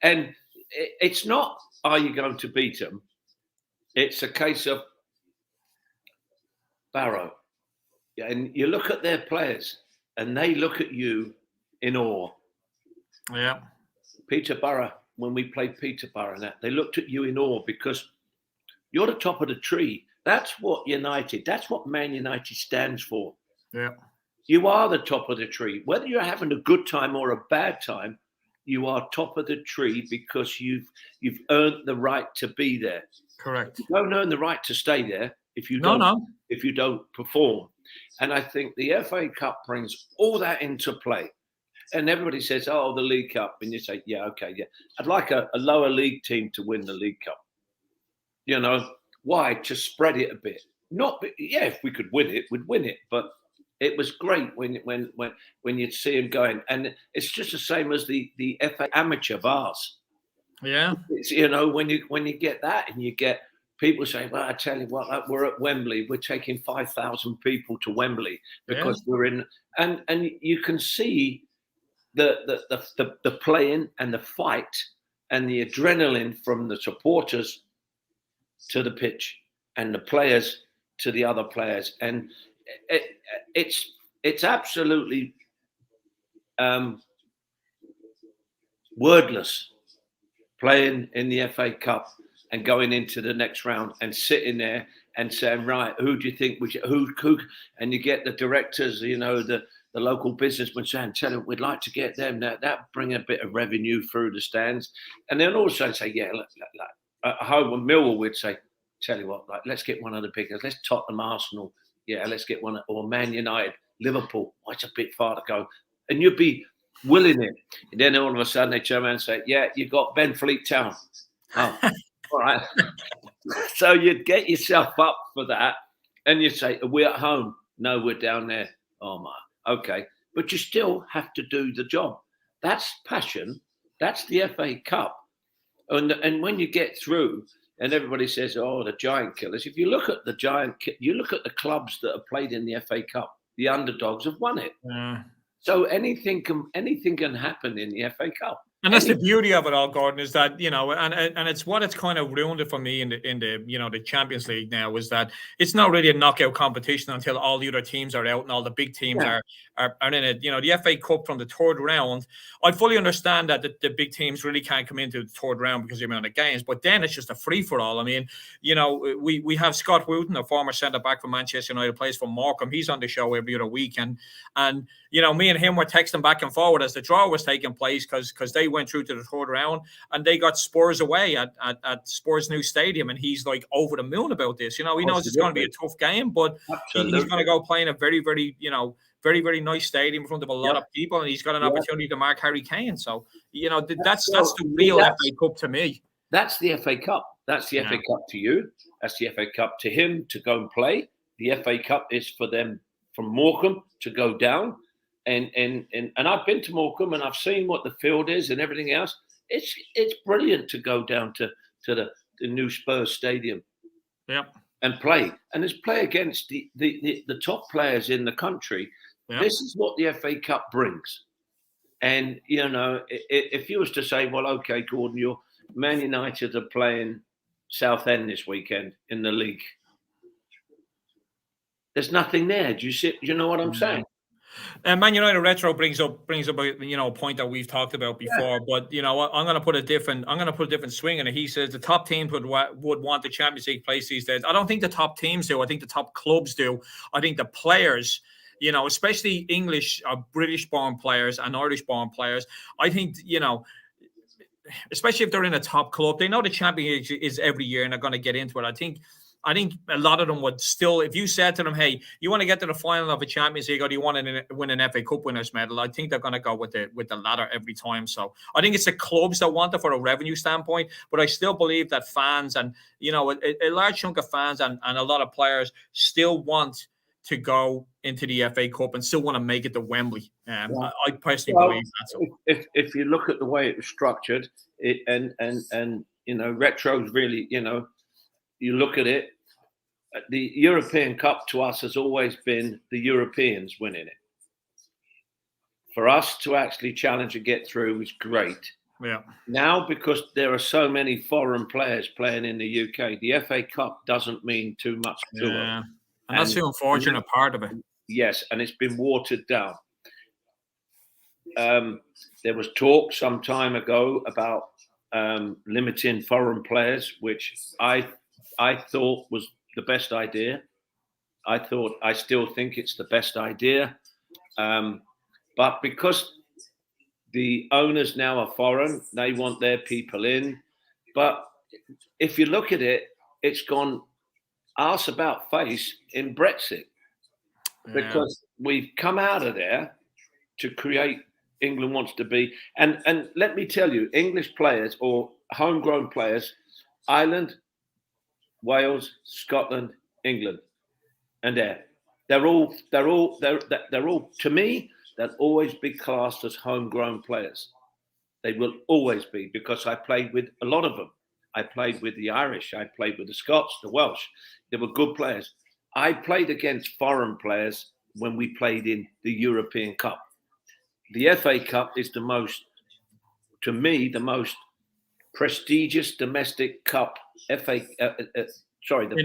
A: And it's not, are you going to beat them? It's a case of Barrow. And you look at their players and they look at you in awe.
B: Yeah.
A: Peterborough, when we played Peterborough, they looked at you in awe because you're the top of the tree. That's what Man United stands for.
B: Yeah.
A: You are the top of the tree. Whether you're having a good time or a bad time, you are top of the tree because you've earned the right to be there.
B: Correct.
A: You don't earn the right to stay there if you don't perform. And I think the FA Cup brings all that into play. And everybody says, oh, the League Cup. And you say, yeah, okay, yeah. I'd like a lower league team to win the League Cup. Why? To spread it a bit. If we could win it, we'd win it. But it was great when you'd see them going. And it's just the same as the FA Amateur Vars.
B: Yeah.
A: It's, when you get that and you get people saying, well, I tell you what, we're at Wembley. We're taking 5,000 people to Wembley because we're in. And you can see the playing and the fight and the adrenaline from the supporters to the pitch and the players to the other players. And it's absolutely wordless playing in the FA Cup and going into the next round and sitting there and saying, right, who do you think who and you get the directors, the local businessmen saying, tell them we'd like to get them. That bring a bit of revenue through the stands. And then also say, at home when Millwall would say, tell you what, let's get one of the biggest. Let's Tottenham, Arsenal. Yeah, let's get one, or Man United, Liverpool. Oh, it's a bit far to go. And you'd be willing it. And then all of a sudden they turn around and say, yeah, you got Benfleet Town. Oh, all right. So you'd get yourself up for that. And you say, are we at home? No, we're down there. Oh, my. Okay. But you still have to do the job. That's passion. That's the FA Cup. And when you get through, And everybody says, "Oh, the giant killers." If you look at you look at the clubs that have played in the FA Cup. The underdogs have won it.
B: Yeah.
A: So anything can happen in the FA Cup.
B: And that's the beauty of it all, Gordon, is that, and it's what it's kind of ruined it for me in the the Champions League now, is that it's not really a knockout competition until all the other teams are out and all the big teams are in it. The FA Cup from the third round, I fully understand that the big teams really can't come into the third round because of the amount of games, but then it's just a free for all. I mean, we have Scott Wooten, a former centre back from Manchester United, plays for Morecambe. He's on the show every other week, and me and him were texting back and forward as the draw was taking place because they went through to the third round and they got Spurs away at Spurs' new stadium, and he's like over the moon about this. He knows it's going to be a tough game, but he's going to go play in a very, very, very, very nice stadium in front of a lot of people, and he's got an opportunity to mark Harry Kane. So, that's the real FA Cup to me.
A: That's the FA Cup. That's the FA Cup to you. That's the FA Cup to him to go and play. The FA Cup is for them from Morecambe to go down. And I've been to Morecambe and I've seen what the field is and everything else. It's brilliant to go down to the new Spurs stadium, and play. And it's play against the top players in the country. Yep. This is what the FA Cup brings. And if you was to say, well, okay, Gordon, your Man United are playing Southend this weekend in the league. There's nothing there. Do you know what I'm saying?
B: Man United Retro brings up a point that we've talked about before, but I'm going to put a different swing in it. He says the top teams would want the Champions League place these days. I don't think the top teams do. I think the top clubs do. I think the players, especially English or British-born players and Irish-born players, I think especially if they're in a top club, they know the Champions League is every year and they're going to get into it. I think a lot of them would still, if you said to them, hey, you want to get to the final of a Champions League or do you want to win an FA Cup winners medal? I think they're going to go with the latter every time. So I think it's the clubs that want it for a revenue standpoint, but I still believe that fans and, a large chunk of fans and a lot of players still want to go into the FA Cup and still want to make it to Wembley. I personally believe that. So.
A: If you look at the way it was structured, Retro's really, you look at it, the European Cup to us has always been the Europeans winning it. For us to actually challenge and get through is great.
B: Yeah.
A: Now, because there are so many foreign players playing in the UK, the FA Cup doesn't mean too much to them.
B: And that's the unfortunate part of it.
A: Yes, and it's been watered down. There was talk some time ago about limiting foreign players, which I thought was the best idea. I still think it's the best idea. But because the owners now are foreign, they want their people in. But if you look at it, it's gone arse about face in Brexit. Because we've come out of there to create England wants to be. And let me tell you, English players or homegrown players, Ireland, Wales, Scotland, England, and they're all to me, they'll always be classed as homegrown players. They will always be, because I played with a lot of them. I played with the Irish, I played with the Scots, the Welsh. They were good players. I played against foreign players when we played in the European Cup. The FA Cup is the most prestigious domestic cup in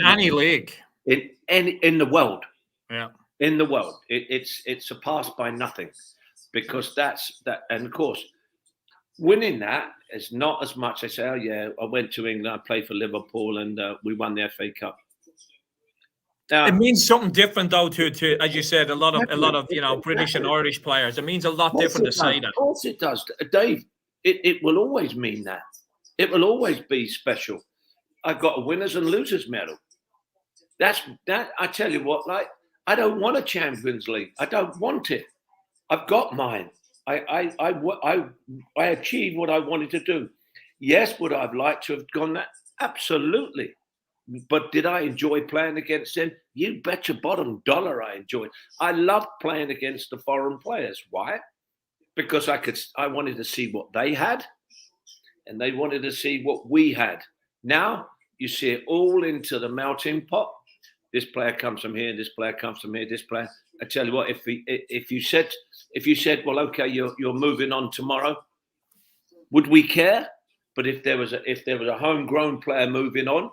B: any league
A: in the world.
B: Yeah,
A: in the world, it's surpassed by nothing, because that's that. And of course, winning that is not as much. I say, oh yeah, I went to England, I played for Liverpool, and we won the FA Cup. Now,
B: it means something different, though, to as you said, a lot of British and Irish players. It means a lot different to say that.
A: Of course it does, Dave. It will always mean that. It will always be special. I've got a winners and losers medal. That's that. I tell you what, like, I don't want a Champions League. I don't want it. I've got mine. I achieved what I wanted to do. Yes, would I've liked to have gone that? Absolutely. But did I enjoy playing against them? You bet your bottom dollar I enjoyed. I loved playing against the foreign players. Why? Because I wanted to see what they had, and they wanted to see what we had. Now you see it all into the melting pot. This player comes from here, this player comes from here, this player. I tell you what, if you said, well, okay, you're moving on tomorrow, would we care? But if there was a homegrown player moving on,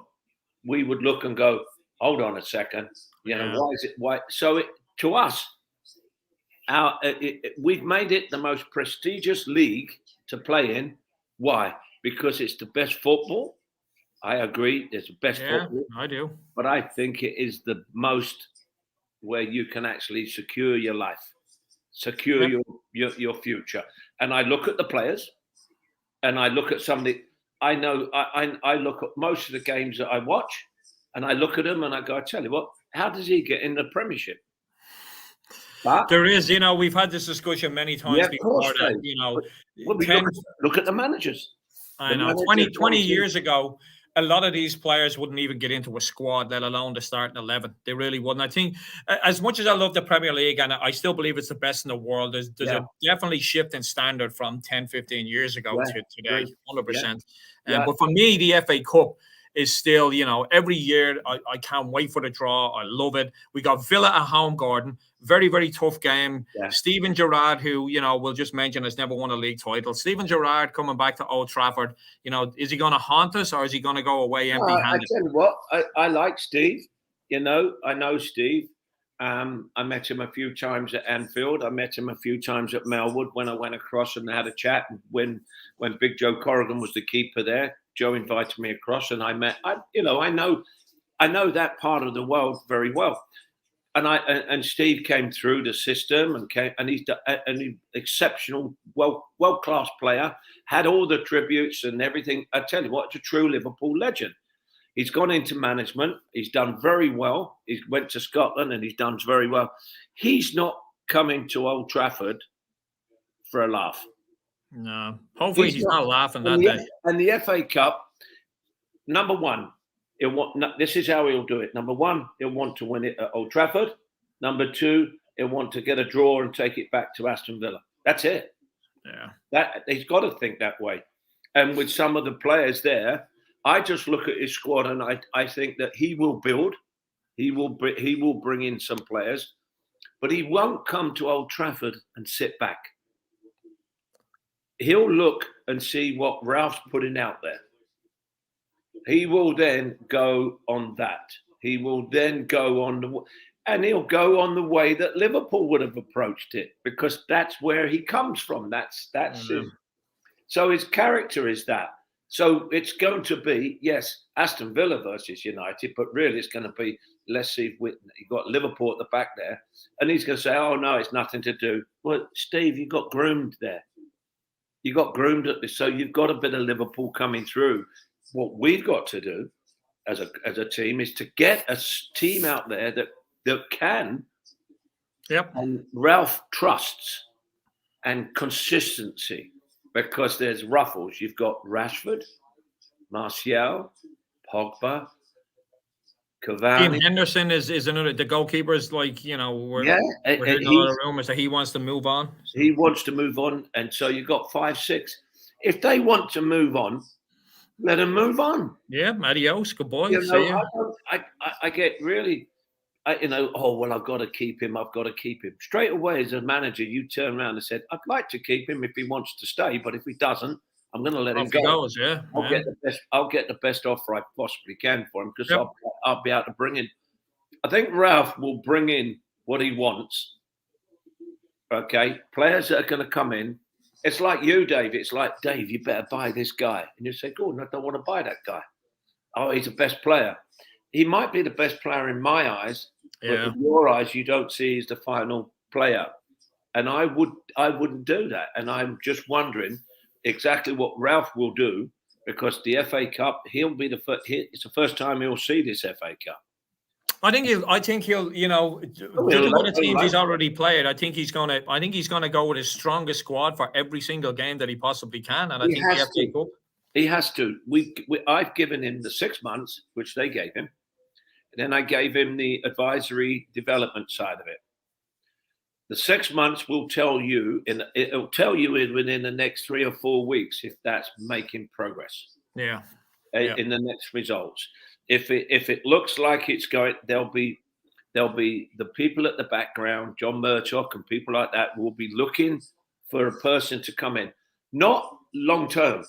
A: we would look and go, hold on a second, why is it? Why? So to us, we've made it the most prestigious league to play in. Why? Because it's the best football. I agree, it's the best football.
B: I do.
A: But I think it is the most where you can actually secure your life, secure your future. And I look at the players, and I look at somebody. I know. I look at most of the games that I watch, and I look at them, and I go, I tell you what, how does he get in the Premiership?
B: But there is, we've had this discussion many times before. That,
A: look at the managers.
B: I know. 20 years ago, a lot of these players wouldn't even get into a squad, let alone the starting 11. They really wouldn't. I think, as much as I love the Premier League, and I still believe it's the best in the world, there's a definitely shift in standard from 10, 15 years ago to today, 100%. But for me, the FA Cup is still, every year I can't wait for the draw. I love it. We got Villa at home, Gordon. Very, very tough game. Yeah. Steven Gerrard, who, we'll just mention has never won a league title. Steven Gerrard coming back to Old Trafford. Is he going to haunt us, or is he going to go away empty-handed?
A: I tell you what, I like Steve. I know Steve. I met him a few times at Anfield. I met him a few times at Melwood when I went across and had a chat. When Big Joe Corrigan was the keeper there, Joe invited me across, and I know that part of the world very well. And Steve came through the system and he's an exceptional, world-class player, had all the tributes and everything. I tell you what, it's a true Liverpool legend. He's gone into management. He's done very well. He went to Scotland and he's done very well. He's not coming to Old Trafford for a laugh.
B: No, hopefully he's not laughing that day.
A: And the FA Cup, number one, this is how he'll do it. Number one, he'll want to win it at Old Trafford. Number two, he'll want to get a draw and take it back to Aston Villa. That's it.
B: Yeah,
A: he's got to think that way. And with some of the players there, I just look at his squad and I think that he will build. He will bring in some players, but he won't come to Old Trafford and sit back. He'll look and see what Ralph's putting out there. He will then go on that. He will then go on he'll go on the way that Liverpool would have approached it, because that's where he comes from. That's him. So his character is that. So it's going to be, yes, Aston Villa versus United, but really it's going to be, let's see, you've got Liverpool at the back there, and he's going to say, oh, no, it's nothing to do. Well, Steve, you got groomed there. You got groomed at this, so you've got a bit of Liverpool coming through. What we've got to do as a team is to get a team out there that can, and Ralph trusts and consistency, because there's ruffles. You've got Rashford, Martial, Pogba, Cavani.
B: Dean Henderson is another. The goalkeeper is we're hearing a lot of rumors that he wants to move on.
A: He wants to move on, and so you've got 5, 6. If they want to move on, let them move on.
B: Yeah, adios, good boy. See you.
A: I get really, oh, well, I've got to keep him. I've got to keep him. Straight away, as a manager, you turn around and said, I'd like to keep him if he wants to stay, but if he doesn't, I'm going to let him go.
B: Goes,
A: I'll get the best offer I possibly can for him, because I'll be able to bring in. I think Ralph will bring in what he wants. Okay, players that are going to come in. It's like you, Dave. It's like, Dave, you better buy this guy. And you say, Gordon, I don't want to buy that guy. Oh, he's the best player. He might be the best player in my eyes, but in your eyes, you don't see he's the final player. And I wouldn't do that. And I'm just wondering exactly what Ralph will do, because the FA Cup, he'll be the first. It's the first time he'll see this FA Cup.
B: I think he'll. Judging by the teams he's already played, I think he's gonna go with his strongest squad for every single game that he possibly can, and I think the FA Cup.
A: He has to. I've given him the 6 months, which they gave him. And then I gave him the advisory development side of it. The 6 months will tell you, it'll tell you within the next 3 or 4 weeks if that's making progress.
B: Yeah.
A: in the next results. If it looks like it's going, there'll be the people at the background, John Murdoch and people like that, will be looking for a person to come in, not long term.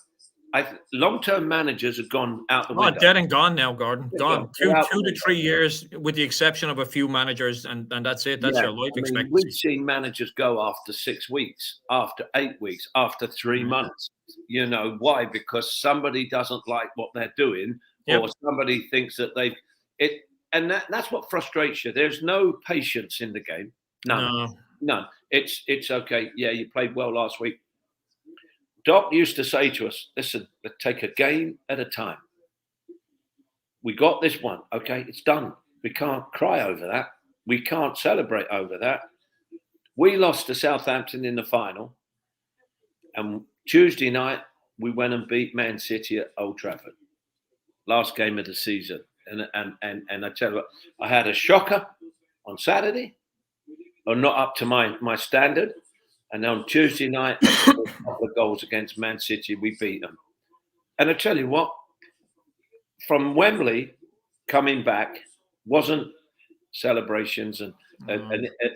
A: Long-term managers have gone out the window.
B: Dead and gone now, Gordon. Gone. Two to 3 years, with the exception of a few managers, and that's it. That's your life expectancy.
A: We've seen managers go after 6 weeks, after 8 weeks, after 3 months. You know why? Because somebody doesn't like what they're doing, or somebody thinks that that's what frustrates you. There's no patience in the game. None. It's okay. Yeah, you played well last week. Doc used to say to us, listen, let's take a game at a time. We got this one. Okay, it's done. We can't cry over that. We can't celebrate over that. We lost to Southampton in the final. And Tuesday night, we went and beat Man City at Old Trafford. Last game of the season. And I tell you what, I had a shocker on Saturday, or not up to my standard. And on Tuesday night, a couple of goals against Man City, we beat them. And I tell you what, from Wembley coming back wasn't celebrations. And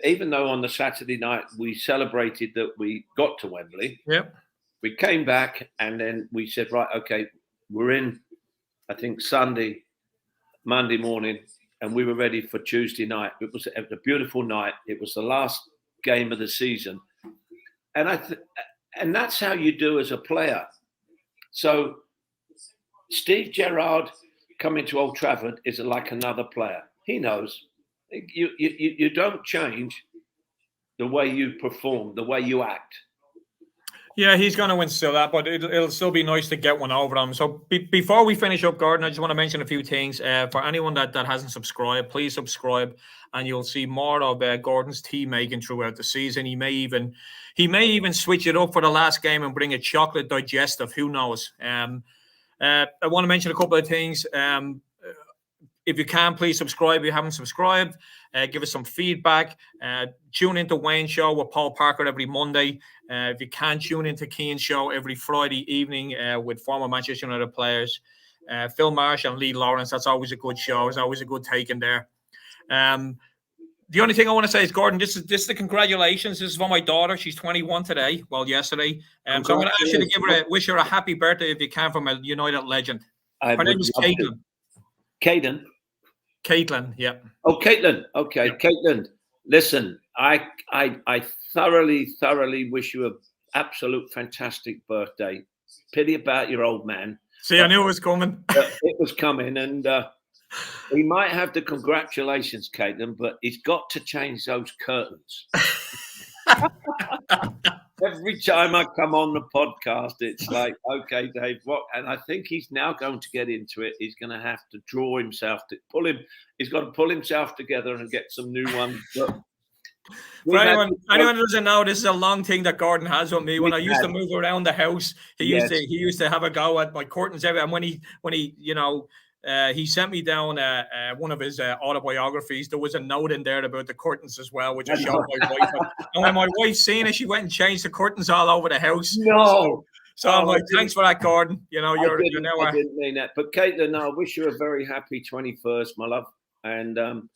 A: even though on the Saturday night we celebrated that we got to Wembley, we came back and then we said, right, okay, we're in, I think, Monday morning, and we were ready for Tuesday night. It was a beautiful night. It was the last game of the season. And that's how you do as a player. So Steve Gerrard coming to Old Trafford is like another player. He knows you don't change the way you perform, the way you act.
B: Yeah, he's going to instill that, but it'll still be nice to get one over him. So before we finish up, Gordon, I just want to mention a few things. For anyone that hasn't subscribed, please subscribe, and you'll see more of Gordon's tea making throughout the season. He may even switch it up for the last game and bring a chocolate digestive. Who knows? I want to mention a couple of things. If you can, please subscribe. If you haven't subscribed, give us some feedback. Tune into Wayne's show with Paul Parker every Monday. If you can, tune into Keane's show every Friday evening with former Manchester United players. Phil Marsh and Lee Lawrence. That's always a good show. It's always a good take in there. The only thing I want to say is, Gordon, this is the congratulations. This is for my daughter. She's 21 today. Well, yesterday. So I'm going to ask you to wish her a happy birthday if you can, from a United legend. Her name is Caitlin. Caitlin, yeah.
A: Oh, Caitlin. Okay, yeah. Caitlin. Listen, I thoroughly wish you an absolute fantastic birthday. Pity about your old man.
B: See, I knew it was coming.
A: It was coming, and he might have the congratulations, Caitlin, but he's got to change those curtains. Every time I come on the podcast, it's like, okay, Dave, what? And I think he's now going to get into it. He's going to have to draw himself he's got to pull himself together and get some new ones.
B: For anyone who doesn't know, this is a long thing that Gordon has with me. When I used to move around the house, he used to have a go at my curtains everywhere. And when he sent me down one of his autobiographies. There was a note in there about the curtains as well, which I showed my wife. And when my wife seen it, she went and changed the curtains all over the house.
A: No.
B: So I'm like, thanks for that, Gordon. You know, you're now.
A: I didn't mean that. But Caitlin, I wish you a very happy 21st, my love. And, and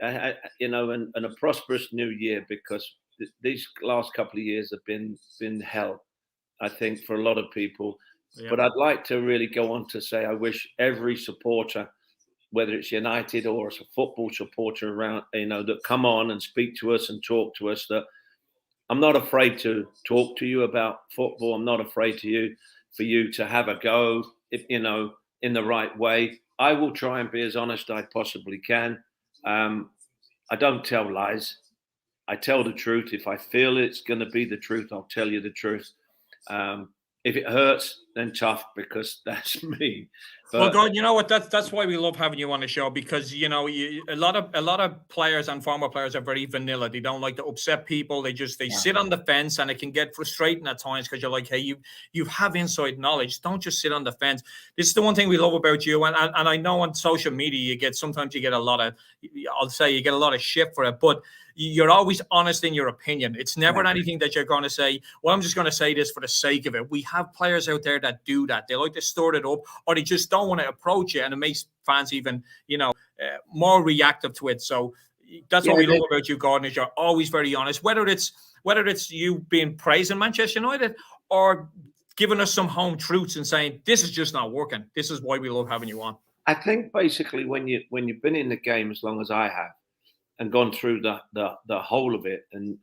A: a prosperous new year, because these last couple of years have been hell, I think, for a lot of people. Yeah. But I'd like to really go on to say I wish every supporter, whether it's United or as a football supporter around, that come on and speak to us and talk to us, that I'm not afraid to talk to you about football. I'm not afraid for you to have a go, in the right way. I will try and be as honest as I possibly can. I don't tell lies. I tell the truth. If I feel it's going to be the truth, I'll tell you the truth. If it hurts, then tough, because that's me. But,
B: well, God, you know what? That's why we love having you on the show, because a lot of players and former players are very vanilla. They don't like to upset people. They sit on the fence, and it can get frustrating at times, because you're like, hey, you have inside knowledge. Don't just sit on the fence. This is the one thing we love about you, and I know on social media you get a lot of shit for it, but you're always honest in your opinion. It's never anything that you're going to say, well, I'm just going to say this for the sake of it. We have players out there that do that. They like to stir it up, or they just don't want to approach it, and it makes fans even, more reactive to it. So that's what we love about you, Gordon, is you're always very honest. Whether it's you being praising Manchester United or giving us some home truths and saying this is just not working. This is why we love having you on.
A: I think basically when you've been in the game as long as I have and gone through the whole of it, and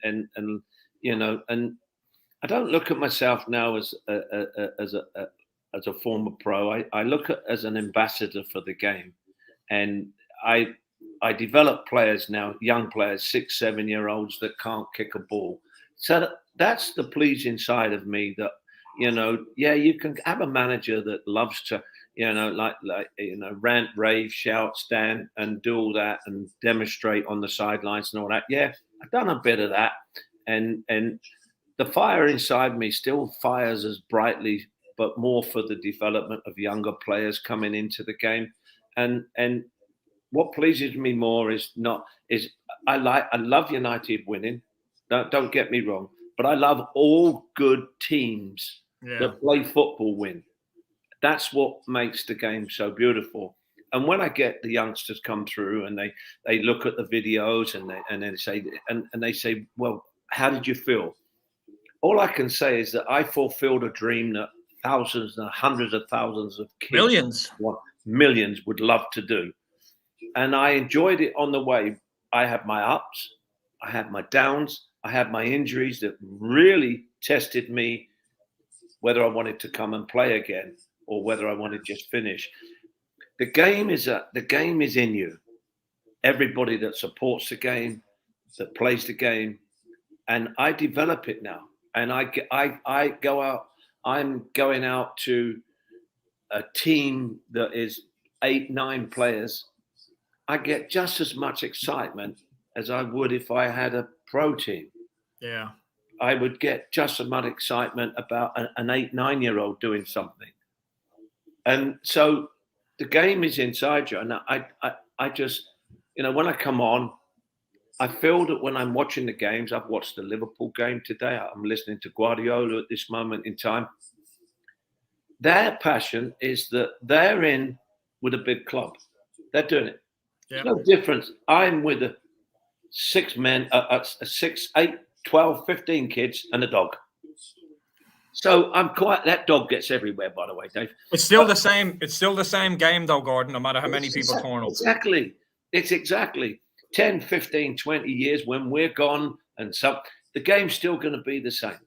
A: I don't look at myself now as a former pro. I look at as an ambassador for the game, and I develop players now, young players, 6, 7-year-olds that can't kick a ball. So that's the pleasing side of me. That you can have a manager that loves to rant, rave, shout, stand, and do all that and demonstrate on the sidelines and all that. Yeah, I've done a bit of that, and the fire inside me still fires as brightly, but more for the development of younger players coming into the game. And what pleases me more is I love United winning. Don't get me wrong, but I love all good teams that play football win. That's what makes the game so beautiful. And when I get the youngsters come through and they look at the videos and they say, well, how did you feel? All I can say is that I fulfilled a dream that thousands and hundreds of thousands of kids, millions would love to do. And I enjoyed it on the way. I had my ups, I had my downs, I had my injuries that really tested me, whether I wanted to come and play again or whether I wanted to just finish. The game is in you. Everybody that supports the game, that plays the game, and I develop it now. And I go out. I'm going out to a team that is 8, 9 players. I get just as much excitement as I would if I had a pro team.
B: Yeah.
A: I would get just as much excitement about an 8, 9-year-old doing something. And so the game is inside you. And I just, when I come on, I feel that when I'm watching the games, I've watched the Liverpool game today. I'm listening to Guardiola at this moment in time. Their passion is that they're in with a big club. They're doing it. There's no difference. I'm with 6 men, 6, 8, 12, 15 kids and a dog. So that dog gets everywhere, by the way, Dave.
B: It's still the same. It's still the same game though, Gordon, no matter how many people turn up.
A: Exactly. It's exactly 10, 15, 20 years when we're gone and the game's still going to be the same.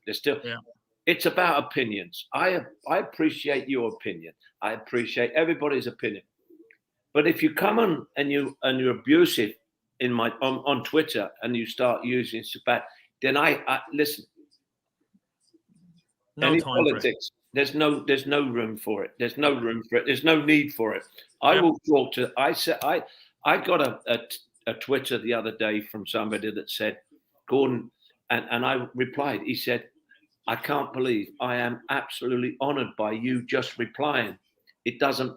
A: It's about opinions. I appreciate your opinion. I appreciate everybody's opinion. But if you come on and you're abusive on Twitter and you start using bad, then I listen.
B: No
A: any
B: time
A: politics. There's no room for it. There's no room for it. There's no need for it. I will talk to. I said I got a Twitter the other day from somebody that said, Gordon, and I replied. He said, I can't believe I am absolutely honoured by you just replying. It doesn't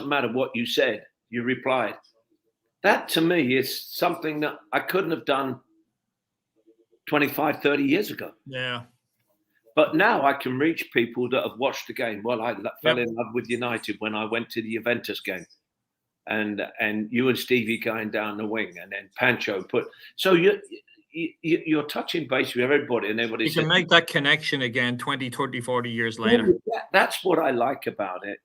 A: matter what you said. You replied. That to me is something that I couldn't have done 25, 30 years ago.
B: Yeah.
A: But now I can reach people that have watched the game. Well, I fell in love with United when I went to the Juventus game, and you and Stevie going down the wing, and then Pancho put. So you're touching base with everybody, and everybody.
B: You can make that connection again 20, 30, 40 years later.
A: That's what I like about it.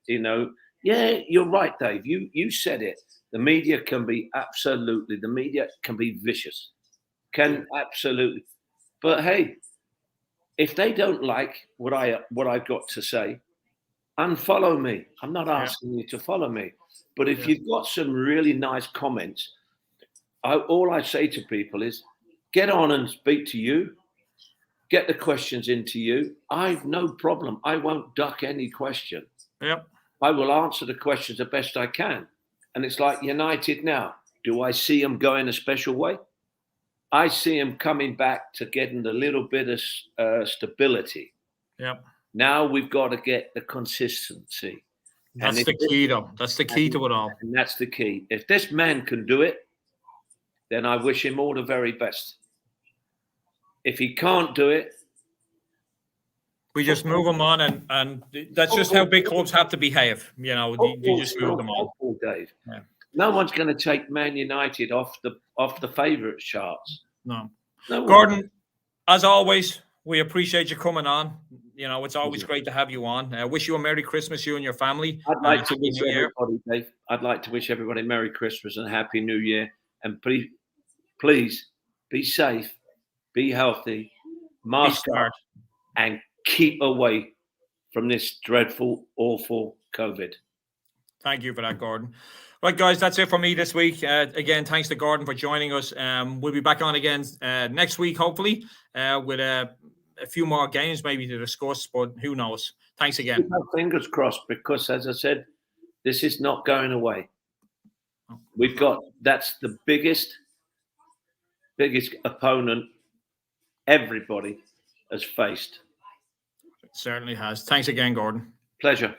A: Yeah, you're right, Dave. You said it. The media can be vicious, absolutely. But hey, if they don't like what I've got to say, unfollow me. I'm not asking you to follow me. But if you've got some really nice comments, all I say to people is get on and speak to you. Get the questions into you. I've no problem. I won't duck any question.
B: Yep.
A: I will answer the questions the best I can. And it's like United now. Do I see them going a special way? I see them coming back to getting a little bit of stability.
B: Yep.
A: Now we've got to get the consistency.
B: That's the key, though. That's the key to it all.
A: And that's the key. If this man can do it, then I wish him all the very best. If he can't do it,
B: We just move them on, and that's just how big clubs have to behave. You know, you just move them on.
A: Football, Dave.
B: Yeah.
A: No one's going to take Man United off the favourite charts.
B: No
A: one.
B: Gordon, as always, we appreciate you coming on. You know, it's always great to have you on. I wish you a Merry Christmas, you and your family.
A: I'd like to wish everybody, Dave. I'd like to wish everybody Merry Christmas and Happy New Year. And please be safe, be healthy, mask up, and keep away from this dreadful, awful COVID.
B: Thank you for that, Gordon. Right, guys, that's it for me this week. Again, thanks to Gordon for joining us. We'll be back on again next week, hopefully, with a few more games maybe to discuss, but who knows? Thanks again.
A: Keep our fingers crossed, because, as I said, this is not going away. That's the biggest opponent everybody has faced.
B: It certainly has. Thanks again, Gordon.
A: Pleasure.